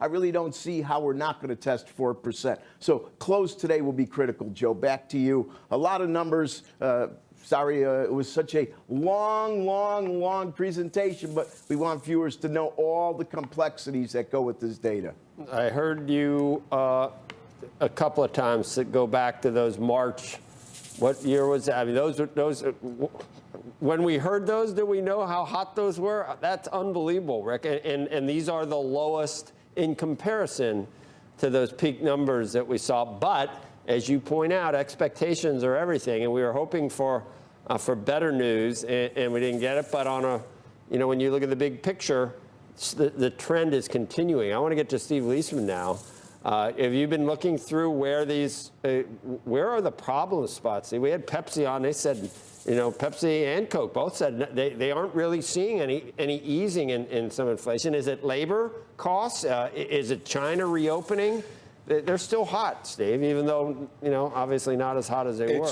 I really don't see how we're not going to test 4%. So close today will be critical. Joe, back to you. A lot of numbers. Sorry, it was such a long presentation, but we want viewers to know all the complexities that go with this data. I heard you a couple of times that go back to those March. What year was that? I mean, those. When we heard those, did we know how hot those were? That's unbelievable, Rick. And these are the lowest in comparison to those peak numbers that we saw. But as you point out, expectations are everything, and we were hoping for better news, and we didn't get it. But on a, when you look at the big picture, the trend is continuing. I want to get to Steve Leisman now. Have you been looking through where where are the problem spots? See, we had Pepsi on. They said, Pepsi and Coke both said they aren't really seeing any easing in some inflation. Is it labor costs? Is it China reopening? They're still hot, Steve, even though, obviously not as hot as they were.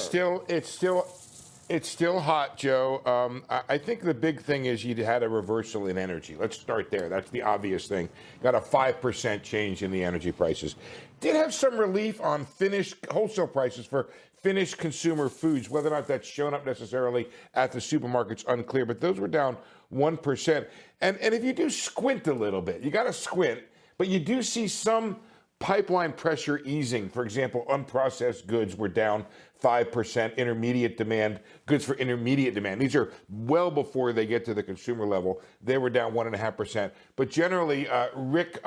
It's still hot, Joe. I think the big thing is you had a reversal in energy. Let's start there. That's the obvious thing. Got a 5% change in the energy prices. Did have some relief on finished wholesale prices for finished consumer foods. Whether or not that's shown up necessarily at the supermarket's unclear, but those were down 1%. And if you do squint a little bit, you got to squint, but you do see some pipeline pressure easing. For example, unprocessed goods were down 5%, intermediate demand, goods for intermediate demand. These are well before they get to the consumer level. They were down 1.5%. But generally, Rick,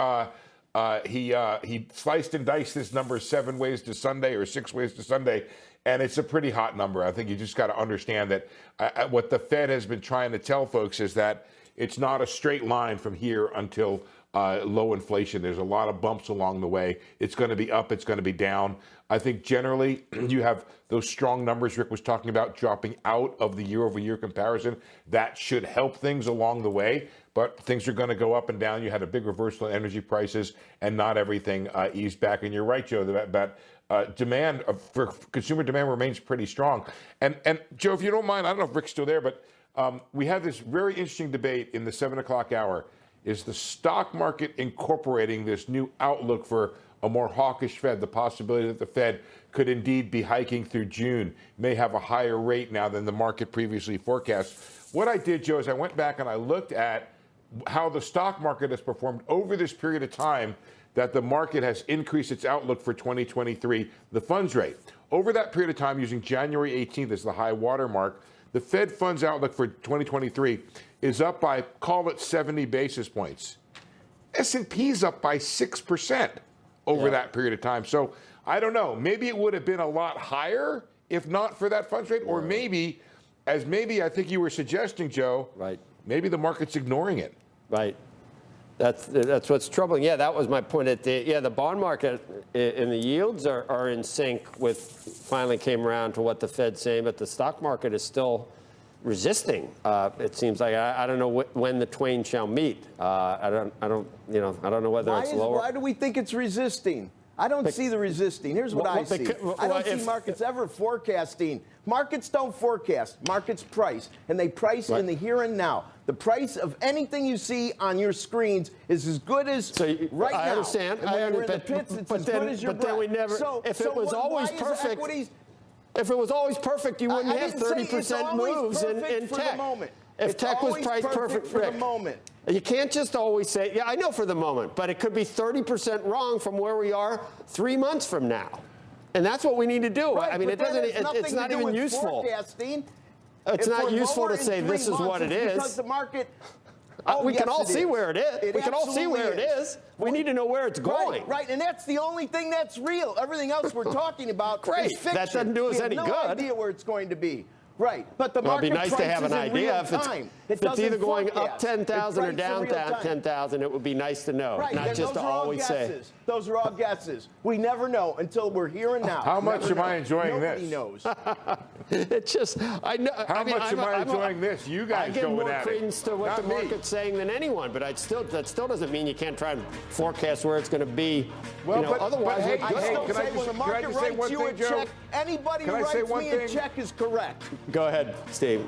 he sliced and diced this number 7 ways to Sunday or 6 ways to Sunday, and it's a pretty hot number. I think you just got to understand that what the Fed has been trying to tell folks is that it's not a straight line from here until low inflation. There's a lot of bumps along the way. It's going to be up. It's going to be down. I think generally you have those strong numbers Rick was talking about dropping out of the year-over-year comparison. That should help things along the way, but things are going to go up and down. You had a big reversal in energy prices, and not everything eased back. And you're right, Joe, that demand for consumer demand remains pretty strong. And Joe, if you don't mind, I don't know if Rick's still there, but we had this very interesting debate in the 7 o'clock hour. Is the stock market incorporating this new outlook for a more hawkish Fed, the possibility that the Fed could indeed be hiking through June, may have a higher rate now than the market previously forecast? What I did, Joe, is I went back and I looked at how the stock market has performed over this period of time that the market has increased its outlook for 2023, the funds rate. Over that period of time, using January 18th as the high water mark, the Fed funds outlook for 2023 is up by, call it 70 basis points. S&P's up by 6% over that period of time. So I don't know. Maybe it would have been a lot higher if not for that funds rate, or maybe I think you were suggesting, Joe. Right. Maybe the market's ignoring it. Right. That's what's troubling. Yeah, that was my point. The bond market and the yields are in sync with, finally came around to what the Fed's saying, but the stock market is still resisting. It seems like I don't know when the twain shall meet. I don't know whether it's lower. Why do we think it's resisting? I don't see the resisting. Here's what I see. I don't see markets ever forecasting. Markets don't forecast. Markets price, and they price in the here and now. The price of anything you see on your screens is as good as right now. I understand. And when you're in the pits, it's as good as your breath. But then we never. If it was always perfect. If it was always perfect, you wouldn't have 30% moves in tech. If tech was priced perfect for the moment. You can't just always say, yeah, I know for the moment, but it could be 30% wrong from where we are 3 months from now. And that's what we need to do. Right, I mean, it's not even useful. It's not useful to say this is what it is. Because the market, we can all see where it is. We can all see where it is. We need to know where it's going. Right, and that's the only thing that's real. Everything else we're talking about is fiction. That doesn't do us any good. We have no idea where it's going to be. Right, but the market it'd be nice to have an idea. If it's either going up 10,000 or down 10,000, it would be nice to know, not just to always say. Those are all guesses. We never know until we're here and now. How much am I enjoying this? Nobody knows. It's just, I know. How much am I enjoying this? You guys going at it. I give more credence to what the market's saying than anyone, but that still doesn't mean you can't try and forecast where it's going to be. Well, otherwise, I still say when the market writes you a check, anybody who writes me a check is correct. Go ahead, Steve.